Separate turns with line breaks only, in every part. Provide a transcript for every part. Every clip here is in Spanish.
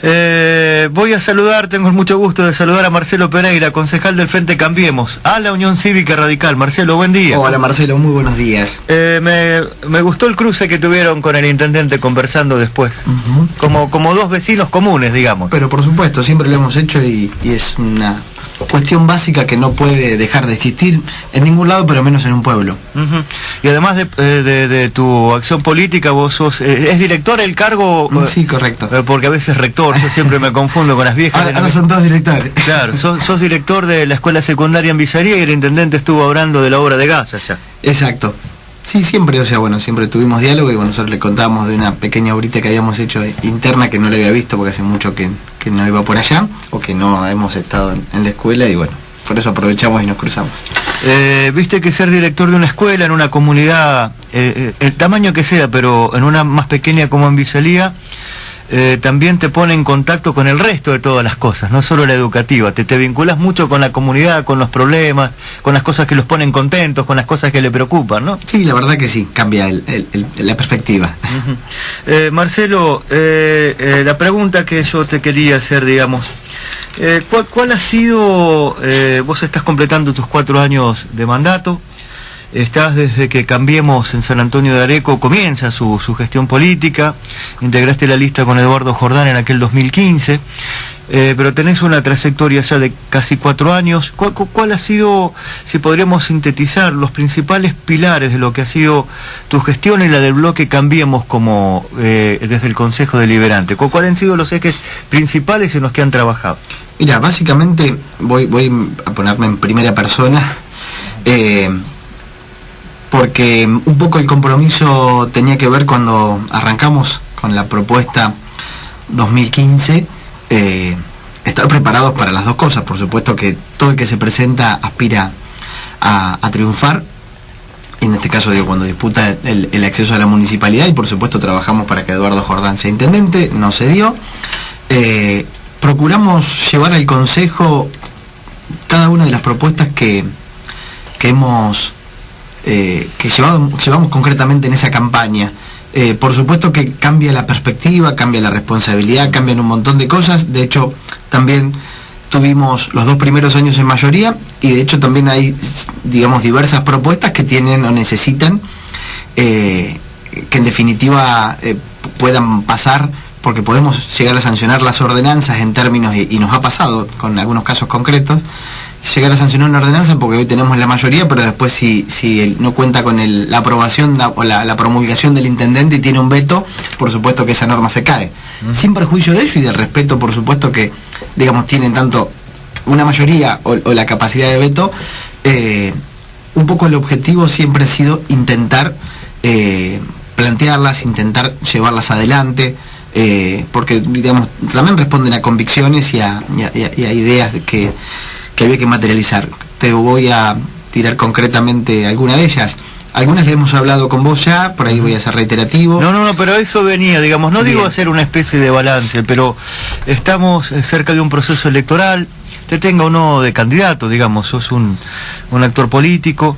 Voy a saludar, tengo mucho gusto de saludar a Marcelo Pereira, concejal del Frente Cambiemos, a la Unión Cívica Radical. Marcelo, buen día.
Hola Marcelo, muy buenos días.
Me gustó el cruce que tuvieron con el intendente conversando después, como dos vecinos comunes, digamos.
Pero por supuesto, siempre lo hemos hecho y es una cuestión básica que no puede dejar de existir en ningún lado, pero menos en un pueblo.
Y además de tu acción política, vos sos, ¿es director el cargo?
Sí, correcto.
Porque a veces rector, yo siempre me confundo con las viejas.
Ahora son dos directores.
Claro, sos director de la escuela secundaria en Villaría y el intendente estuvo hablando de la obra de gas allá.
Exacto. Sí, siempre, siempre tuvimos diálogo y nosotros le contábamos de una pequeña obrita que habíamos hecho interna que no le había visto porque hace mucho que no iba por allá o que no hemos estado en la escuela y bueno, por eso aprovechamos y nos cruzamos.
Viste que ser director de una escuela en una comunidad, el tamaño que sea, pero en una más pequeña como en Villaría, también te pone en contacto con el resto de todas las cosas, no solo la educativa. Te vinculas mucho con la comunidad, con los problemas, con las cosas que los ponen contentos, con las cosas que le preocupan, ¿no?
Sí, la verdad que sí, cambia la perspectiva.
Marcelo, la pregunta que yo te quería hacer, digamos, ¿cuál ha sido, vos estás completando tus 4 años de mandato, estás desde que Cambiemos en San Antonio de Areco comienza su gestión política, integraste la lista con Eduardo Jordán en aquel 2015, pero tenés una trayectoria ya de casi 4 años. ¿Cuál ha sido, si podríamos sintetizar, los principales pilares de lo que ha sido tu gestión y la del bloque Cambiemos como desde el Consejo Deliberante? ¿Cuáles han sido los ejes principales en los que han trabajado?
Mira, básicamente voy a ponerme en primera persona, porque un poco el compromiso tenía que ver cuando arrancamos con la propuesta 2015, estar preparados para las dos cosas. Por supuesto que todo el que se presenta aspira a triunfar, en este caso digo cuando disputa el acceso a la municipalidad, y por supuesto trabajamos para que Eduardo Jordán sea intendente, no se dio. Procuramos llevar al Consejo cada una de las propuestas que llevamos concretamente en esa campaña. Por supuesto que cambia la perspectiva, cambia la responsabilidad, cambian un montón de cosas. De hecho, también tuvimos los 2 primeros años en mayoría y de hecho también hay, digamos, diversas propuestas que tienen o necesitan que en definitiva puedan pasar, porque podemos llegar a sancionar las ordenanzas en términos, y nos ha pasado con algunos casos concretos, llegar a sancionar una ordenanza porque hoy tenemos la mayoría, pero después si no cuenta con la aprobación o la promulgación del intendente y tiene un veto, por supuesto que esa norma se cae. Sin perjuicio de ello y del respeto, por supuesto que, digamos, tienen tanto una mayoría o la capacidad de veto, un poco el objetivo siempre ha sido intentar plantearlas, intentar llevarlas adelante, porque, digamos, también responden a convicciones y a ideas que había que materializar. Te voy a tirar concretamente alguna de ellas. Algunas le hemos hablado con vos ya, por ahí voy a ser reiterativo.
No, pero eso venía, digamos, no digo hacer una especie de balance, pero estamos cerca de un proceso electoral, te tenga o no de candidato, digamos, sos un actor político.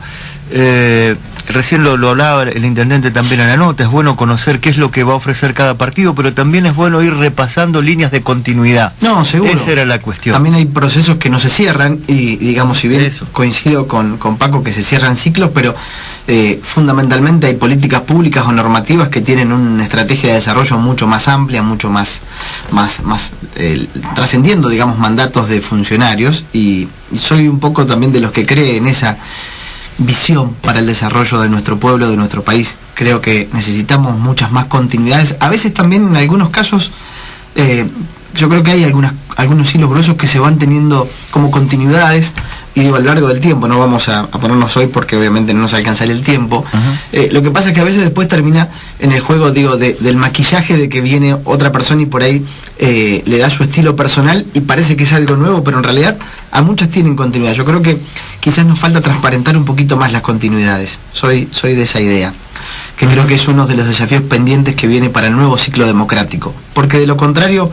Recién lo hablaba el intendente también en la nota, es bueno conocer qué es lo que va a ofrecer cada partido, pero también es bueno ir repasando líneas de continuidad.
No, seguro.
Esa era la cuestión.
También hay procesos que no se cierran y digamos, si bien coincido con Paco que se cierran ciclos, pero fundamentalmente hay políticas públicas o normativas que tienen una estrategia de desarrollo mucho más amplia, mucho más trascendiendo, digamos, mandatos de funcionarios, y soy un poco también de los que cree en esa visión para el desarrollo de nuestro pueblo, de nuestro país. Creo que necesitamos muchas más continuidades. A veces también en algunos casos yo creo que hay algunos hilos gruesos que se van teniendo como continuidades, y digo, a lo largo del tiempo, no vamos a ponernos hoy porque obviamente no nos alcanzaría el tiempo. Lo que pasa es que a veces después termina en el juego, digo, del maquillaje de que viene otra persona y por ahí le da su estilo personal y parece que es algo nuevo, pero en realidad a muchas tienen continuidad. Yo creo que quizás nos falta transparentar un poquito más las continuidades. Soy de esa idea, que creo que es uno de los desafíos pendientes que viene para el nuevo ciclo democrático, porque de lo contrario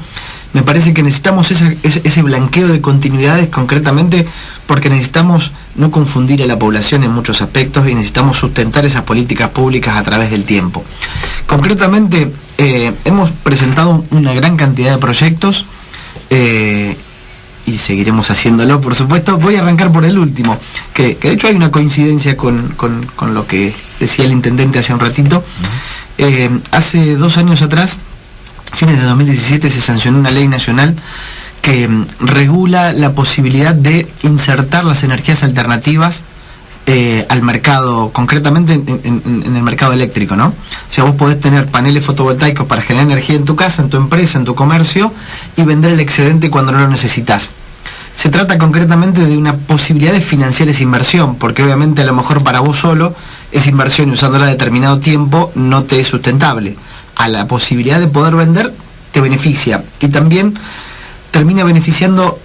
me parece que necesitamos ese blanqueo de continuidades concretamente porque necesitamos no confundir a la población en muchos aspectos y necesitamos sustentar esas políticas públicas a través del tiempo. Concretamente, hemos presentado una gran cantidad de proyectos y seguiremos haciéndolo, por supuesto. Voy a arrancar por el último, que de hecho hay una coincidencia con lo que decía el intendente hace un ratito. Hace 2 años atrás, fines de 2017, se sancionó una ley nacional que regula la posibilidad de insertar las energías alternativas al mercado, concretamente en el mercado eléctrico, ¿no? O sea, vos podés tener paneles fotovoltaicos para generar energía en tu casa, en tu empresa, en tu comercio, y vender el excedente cuando no lo necesitas. Se trata concretamente de una posibilidad de financiar esa inversión, porque obviamente a lo mejor para vos solo esa inversión y usándola a determinado tiempo no te es sustentable. A la posibilidad de poder vender te beneficia, y también termina beneficiando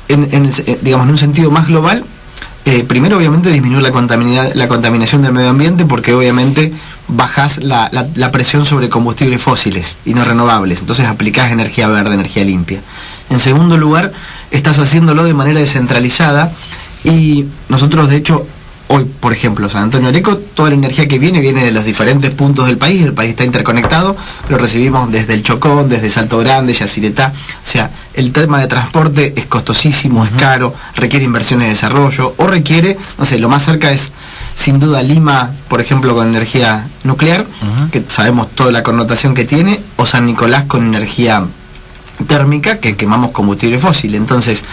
digamos, en un sentido más global. Primero, obviamente, disminuir la contaminación del medio ambiente, porque obviamente bajás la presión sobre combustibles fósiles y no renovables, entonces aplicás energía verde, energía limpia. En segundo lugar, estás haciéndolo de manera descentralizada, y nosotros, de hecho, hoy, por ejemplo, San Antonio Areco, toda la energía que viene de los diferentes puntos del país. El país está interconectado, pero recibimos desde el Chocón, desde Salto Grande, Yacyretá. O sea, el tema de transporte es costosísimo, es caro, requiere inversiones de desarrollo, o requiere, no sé, lo más cerca es sin duda Lima, por ejemplo, con energía nuclear, que sabemos toda la connotación que tiene, o San Nicolás con energía térmica, que quemamos combustible fósil. Entonces,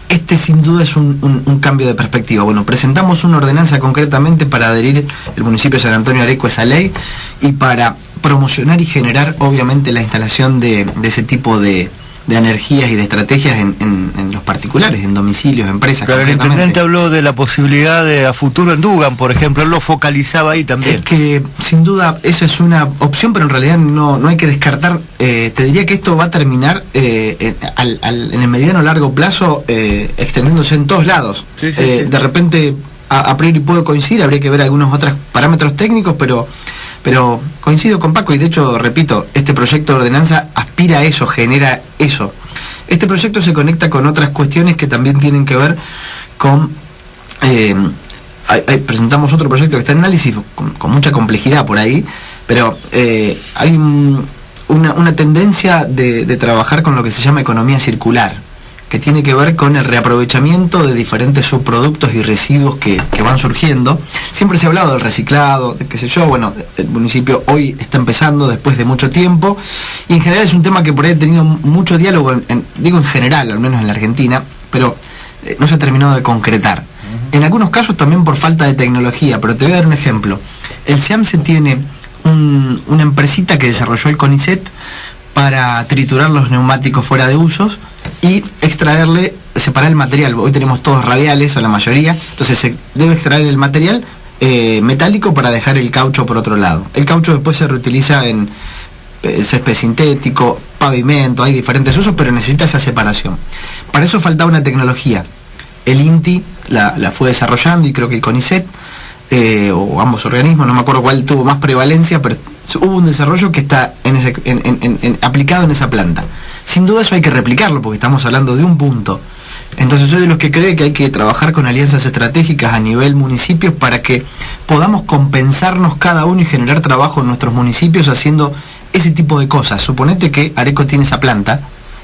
este sin duda es un cambio de perspectiva. Bueno, presentamos una ordenanza concretamente para adherir el municipio de San Antonio Areco a esa ley, y para promocionar y generar obviamente la instalación de ese tipo de energías y de estrategias en los particulares, en domicilios, empresas.
Claro, el intendente habló de la posibilidad de a futuro en Dugan, por ejemplo, él lo focalizaba ahí también.
Es que sin duda esa es una opción, pero en realidad no hay que descartar. Te diría que esto va a terminar en el mediano o largo plazo extendiéndose en todos lados. Sí. De repente, a priori puedo coincidir, habría que ver algunos otros parámetros técnicos, pero coincido con Paco, y de hecho, repito, este proyecto de ordenanza aspira a eso, genera eso. Este proyecto se conecta con otras cuestiones que también tienen que ver con... presentamos otro proyecto que está en análisis con mucha complejidad por ahí, pero hay una tendencia de trabajar con lo que se llama economía circular, que tiene que ver con el reaprovechamiento de diferentes subproductos y residuos que van surgiendo. Siempre se ha hablado del reciclado, de qué sé yo. Bueno, el municipio hoy está empezando después de mucho tiempo, y en general es un tema que por ahí ha tenido mucho diálogo, digo en general, al menos en la Argentina, pero no se ha terminado de concretar. En algunos casos también por falta de tecnología, pero te voy a dar un ejemplo. El SEAMSE tiene una empresita que desarrolló el CONICET para triturar los neumáticos fuera de usos y separar el material. Hoy tenemos todos radiales, o la mayoría, entonces se debe extraer el material metálico para dejar el caucho por otro lado. El caucho después se reutiliza en césped sintético, pavimento, hay diferentes usos, pero necesita esa separación. Para eso faltaba una tecnología. El INTI la fue desarrollando, y creo que el CONICET, o ambos organismos, no me acuerdo cuál tuvo más prevalencia, pero hubo un desarrollo que está aplicado en esa planta. Sin duda eso hay que replicarlo, porque estamos hablando de un punto. Entonces soy de los que cree que hay que trabajar con alianzas estratégicas a nivel municipios para que podamos compensarnos cada uno y generar trabajo en nuestros municipios haciendo ese tipo de cosas. Suponete que Areco tiene esa planta,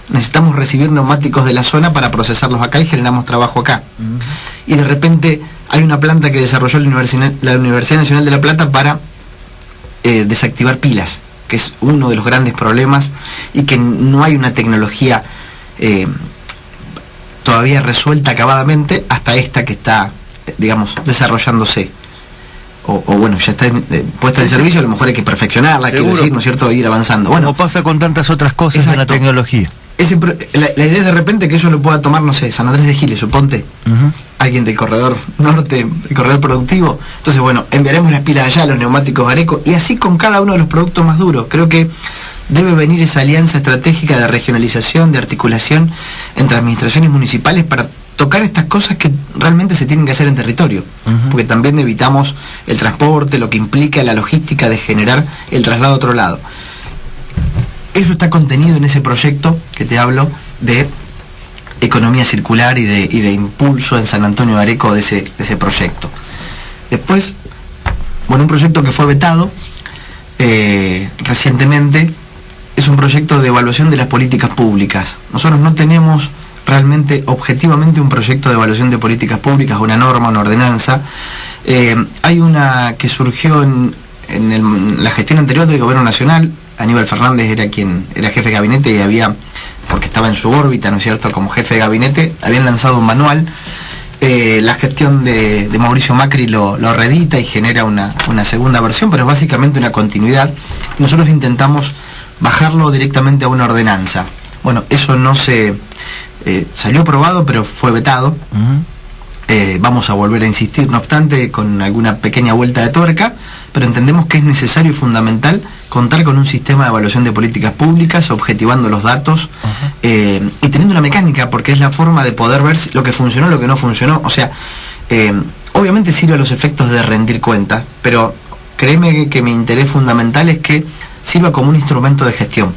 necesitamos recibir neumáticos de la zona para procesarlos acá y generamos trabajo acá. Y de repente hay una planta que desarrolló la Universidad Nacional de La Plata para desactivar pilas, que es uno de los grandes problemas, y que no hay una tecnología todavía resuelta acabadamente hasta esta que está, digamos, desarrollándose. O bueno, ya está puesta en servicio, a lo mejor hay que perfeccionarla, quiero decir, ¿no es cierto?, ir avanzando. Bueno,
como pasa con tantas otras cosas en la tecnología.
La idea es de repente que eso lo pueda tomar, no sé, San Andrés de Giles, suponte, alguien del corredor norte, el corredor productivo. Entonces, bueno, enviaremos las pilas allá, los neumáticos Areco, y así con cada uno de los productos más duros. Creo que debe venir esa alianza estratégica de regionalización, de articulación entre administraciones municipales para tocar estas cosas que realmente se tienen que hacer en territorio, porque también evitamos el transporte, lo que implica la logística de generar el traslado a otro lado. Eso está contenido en ese proyecto que te hablo de economía circular y de impulso en San Antonio de Areco de ese proyecto. Después, bueno, un proyecto que fue vetado recientemente es un proyecto de evaluación de las políticas públicas. Nosotros no tenemos realmente, objetivamente, un proyecto de evaluación de políticas públicas, una norma, una ordenanza. Hay una que surgió en la gestión anterior del Gobierno Nacional. Aníbal Fernández era jefe de gabinete y porque estaba en su órbita, ¿no es cierto?, como jefe de gabinete, habían lanzado un manual. La gestión de Mauricio Macri lo reedita y genera una segunda versión, pero es básicamente una continuidad. Nosotros intentamos bajarlo directamente a una ordenanza. Bueno, eso no se salió aprobado, pero fue vetado. Vamos a volver a insistir, no obstante, con alguna pequeña vuelta de tuerca, pero entendemos que es necesario y fundamental contar con un sistema de evaluación de políticas públicas, objetivando los datos y teniendo una mecánica, porque es la forma de poder ver lo que funcionó, lo que no funcionó. O sea, obviamente sirve a los efectos de rendir cuenta, pero créeme que mi interés fundamental es que sirva como un instrumento de gestión,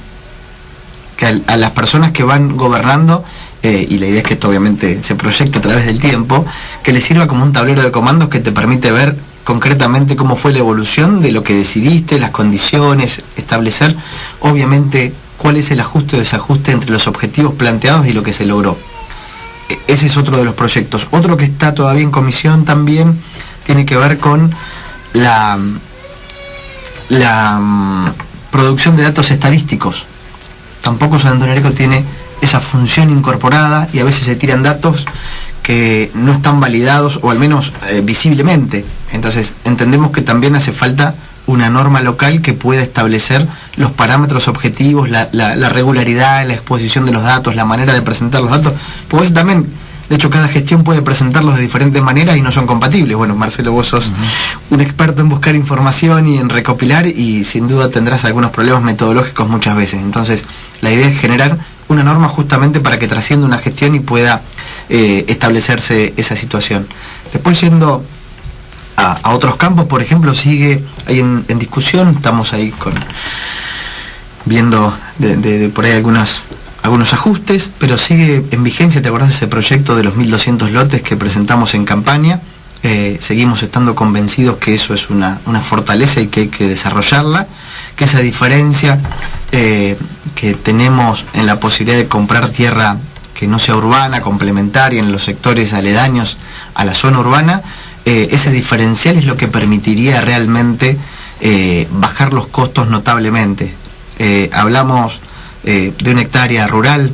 que a las personas que van gobernando, y la idea es que esto obviamente se proyecte a través del tiempo, que les sirva como un tablero de comandos que te permite ver concretamente cómo fue la evolución de lo que decidiste, las condiciones, establecer obviamente cuál es el ajuste o desajuste entre los objetivos planteados y lo que se logró. Ese es otro de los proyectos. Otro que está todavía en comisión también tiene que ver con la producción de datos estadísticos. Tampoco San Antonio de Areco tiene esa función incorporada y a veces se tiran datos que no están validados, o al menos visiblemente. Entonces entendemos que también hace falta una norma local que pueda establecer los parámetros objetivos, la regularidad, la exposición de los datos, la manera de presentar los datos, porque eso también, de hecho, cada gestión puede presentarlos de diferentes maneras y no son compatibles. Bueno, Marcelo, vos sos un experto en buscar información y en recopilar, y sin duda tendrás algunos problemas metodológicos muchas veces. Entonces, la idea es generar una norma justamente para que trascienda una gestión y pueda establecerse esa situación. Después, yendo a otros campos, por ejemplo, sigue ahí en discusión, estamos ahí viendo de por ahí algunos ajustes, pero sigue en vigencia. ¿Te acordás de ese proyecto de los 1.200 lotes que presentamos en campaña? Seguimos estando convencidos que eso es una fortaleza y que hay que desarrollarla, que esa diferencia que tenemos en la posibilidad de comprar tierra que no sea urbana, complementaria en los sectores aledaños a la zona urbana, ese diferencial es lo que permitiría realmente bajar los costos notablemente. Hablamos de una hectárea rural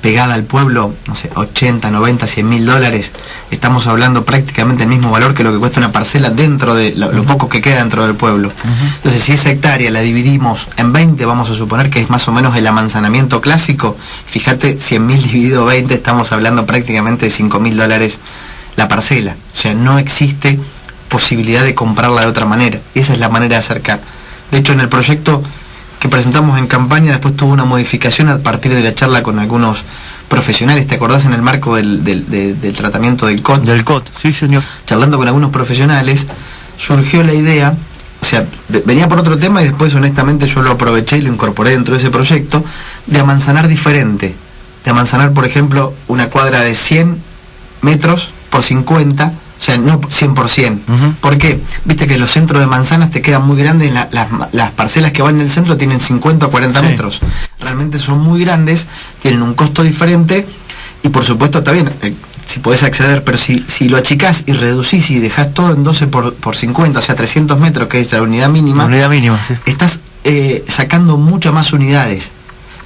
pegada al pueblo, no sé, 80, 90, 100 mil dólares. Estamos hablando prácticamente el mismo valor que lo que cuesta una parcela dentro de lo poco que queda dentro del pueblo. Entonces, si esa hectárea la dividimos en 20, vamos a suponer que es más o menos el amanzanamiento clásico. Fíjate, 100.000 dividido 20, estamos hablando prácticamente de 5.000 dólares la parcela. O sea, no existe posibilidad de comprarla de otra manera. Esa es la manera de acercar. De hecho, en el proyecto que presentamos en campaña, después tuvo una modificación a partir de la charla con algunos profesionales. ¿Te acordás en el marco del tratamiento del COT?
Del COT, sí, señor.
Charlando con algunos profesionales, surgió la idea, o sea, venía por otro tema y después honestamente yo lo aproveché y lo incorporé dentro de ese proyecto, de amanzanar diferente. De amanzanar, por ejemplo, una cuadra de 100 metros por 50, o sea, no 100%. ¿Por qué? Viste que los centros de manzanas te quedan muy grandes, las parcelas que van en el centro tienen 50 o 40 metros. Realmente son muy grandes, tienen un costo diferente y por supuesto está bien, si podés acceder, pero si lo achicás y reducís y dejás todo en 12 por 50, o sea, 300 metros, que es la unidad mínima,
sí.
Estás sacando muchas más unidades.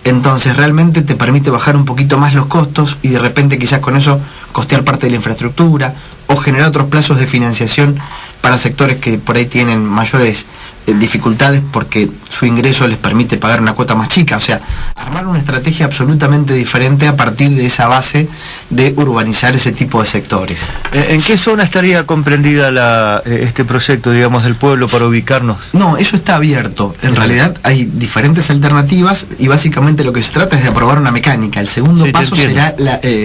Entonces realmente te permite bajar un poquito más los costos y de repente quizás con eso costear parte de la infraestructura o generar otros plazos de financiación para sectores que por ahí tienen mayores dificultades porque su ingreso les permite pagar una cuota más chica. O sea, armar una estrategia absolutamente diferente a partir de esa base de urbanizar ese tipo de sectores.
¿En qué zona estaría comprendida este proyecto, digamos, del pueblo para ubicarnos?
No, eso está abierto. En realidad hay diferentes alternativas y básicamente lo que se trata es de aprobar una mecánica. El segundo paso será,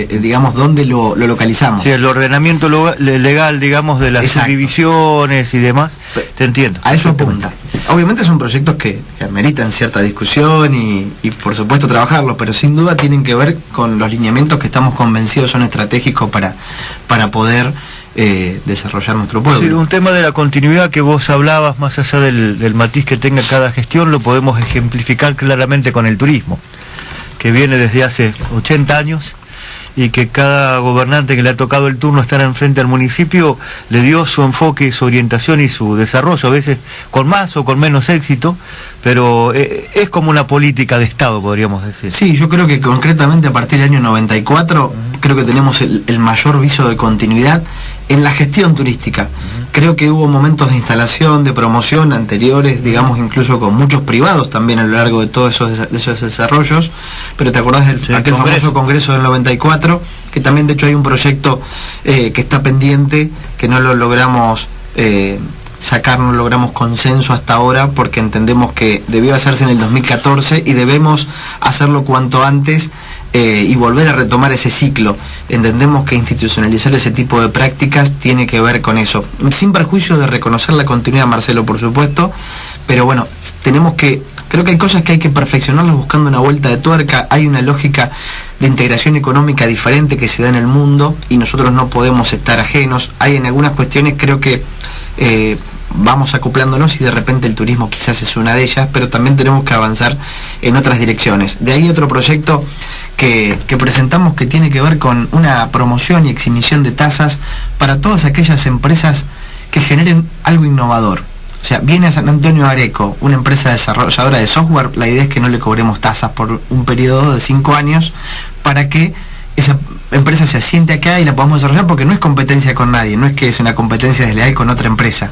digamos, dónde lo localizamos.
Sí, el ordenamiento legal, digamos, de las subdivisiones y demás. Te entiendo.
A eso apunta. obviamente son proyectos que ameritan cierta discusión y por supuesto trabajarlos, pero sin duda tienen que ver con los lineamientos que estamos convencidos son estratégicos para poder desarrollar nuestro pueblo.
Sí, un tema de la continuidad que vos hablabas, más allá del matiz que tenga cada gestión, lo podemos ejemplificar claramente con el turismo, que viene desde hace 80 años y que cada gobernante que le ha tocado el turno estar enfrente al municipio le dio su enfoque, su orientación y su desarrollo, a veces con más o con menos éxito, pero es como una política de Estado, podríamos decir.
Sí, yo creo que concretamente a partir del año 94 creo que tenemos el mayor viso de continuidad en la gestión turística. Creo que hubo momentos de instalación, de promoción anteriores, digamos incluso con muchos privados también a lo largo de todos esos desarrollos, pero te acordás del aquel famoso congreso del 94, que también de hecho hay un proyecto que está pendiente, que no lo logramos sacar, no logramos consenso hasta ahora, porque entendemos que debió hacerse en el 2014 y debemos hacerlo cuanto antes y volver a retomar ese ciclo. Entendemos que institucionalizar ese tipo de prácticas tiene que ver con eso, sin perjuicio de reconocer la continuidad, Marcelo, por supuesto, pero bueno, creo que hay cosas que hay que perfeccionarlas buscando una vuelta de tuerca. Hay una lógica de integración económica diferente que se da en el mundo y nosotros no podemos estar ajenos. Hay en algunas cuestiones, creo que vamos acoplándonos y de repente el turismo quizás es una de ellas, pero también tenemos que avanzar en otras direcciones. De ahí otro proyecto que presentamos que tiene que ver con una promoción y exhibición de tasas para todas aquellas empresas que generen algo innovador. O sea, viene a San Antonio Areco una empresa desarrolladora de software, la idea es que no le cobremos tasas por un periodo de 5 años para que esa empresa se asiente acá y la podamos desarrollar, porque no es competencia con nadie, no es que es una competencia desleal con otra empresa.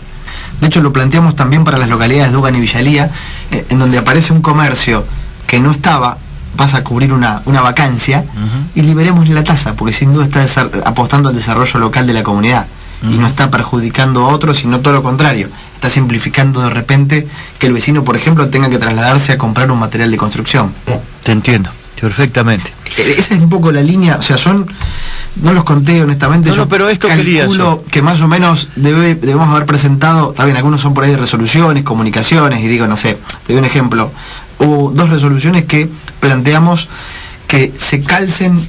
De hecho lo planteamos también para las localidades de Dugan y Villalía, en donde aparece un comercio que no estaba, pasa a cubrir una vacancia y liberemos la tasa, porque sin duda está apostando al desarrollo local de la comunidad y no está perjudicando a otros, sino todo lo contrario, está simplificando de repente que el vecino, por ejemplo, tenga que trasladarse a comprar un material de construcción.
Te entiendo perfectamente.
Esa es un poco la línea, o sea, no los conté honestamente,
no, pero esto
calculo que más o menos debemos haber presentado, está bien, algunos son por ahí de resoluciones, comunicaciones, y digo, no sé, te doy un ejemplo, hubo 2 resoluciones que planteamos que se calcen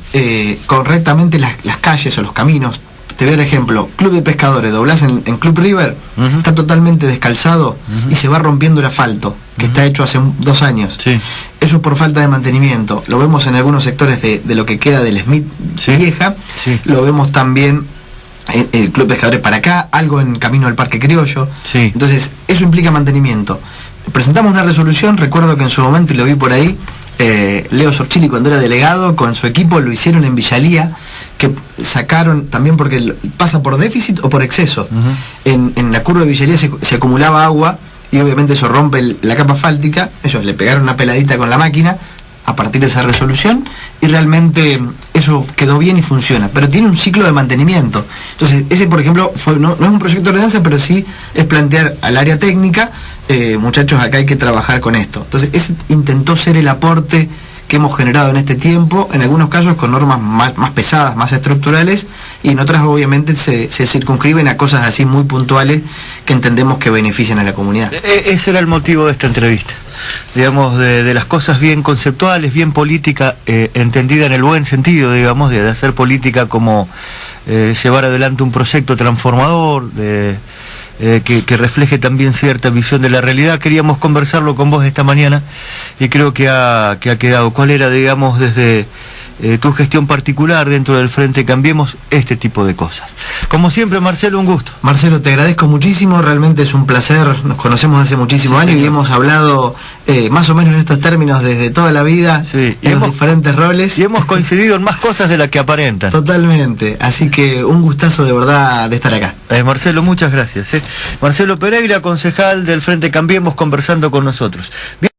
correctamente las calles o los caminos. Te doy un ejemplo, Club de Pescadores, doblás en Club River, está totalmente descalzado y se va rompiendo el asfalto, que está hecho hace 2 años.
Sí.
Eso es por falta de mantenimiento. Lo vemos en algunos sectores de lo que queda del Smith Vieja, lo vemos también en el Club de Pescadores para acá, algo en camino al Parque Criollo.
Sí.
Entonces, eso implica mantenimiento. Presentamos una resolución, recuerdo que en su momento, y lo vi por ahí, Leo Sorchili, cuando era delegado, con su equipo lo hicieron en Villalía, que sacaron también porque pasa por déficit o por exceso. En la curva de Villalía se acumulaba agua y obviamente eso rompe la capa asfáltica. Ellos le pegaron una peladita con la máquina a partir de esa resolución y realmente eso quedó bien y funciona, pero tiene un ciclo de mantenimiento. Entonces ese, por ejemplo, no es un proyecto de ordenanza, pero sí es plantear al área técnica, muchachos, acá hay que trabajar con esto. Entonces ese intentó ser el aporte que hemos generado en este tiempo, en algunos casos con normas más pesadas, más estructurales, y en otras obviamente se circunscriben a cosas así muy puntuales que entendemos que benefician a la comunidad.
Ese era el motivo de esta entrevista, digamos, de las cosas bien conceptuales, bien política, entendida en el buen sentido, digamos, de hacer política como llevar adelante un proyecto transformador, que refleje también cierta visión de la realidad. Queríamos conversarlo con vos esta mañana y creo que ha quedado. ¿Cuál era, digamos, desde tu gestión particular dentro del Frente Cambiemos este tipo de cosas? Como siempre, Marcelo, un gusto.
Marcelo, te agradezco muchísimo, realmente es un placer, nos conocemos hace muchísimos años y hemos hablado más o menos en estos términos desde toda la vida, en los diferentes roles.
Y hemos coincidido en más cosas de las que aparentan.
Totalmente, así que un gustazo de verdad de estar acá.
Marcelo, muchas gracias. Marcelo Pereira, concejal del Frente Cambiemos, conversando con nosotros. Bien.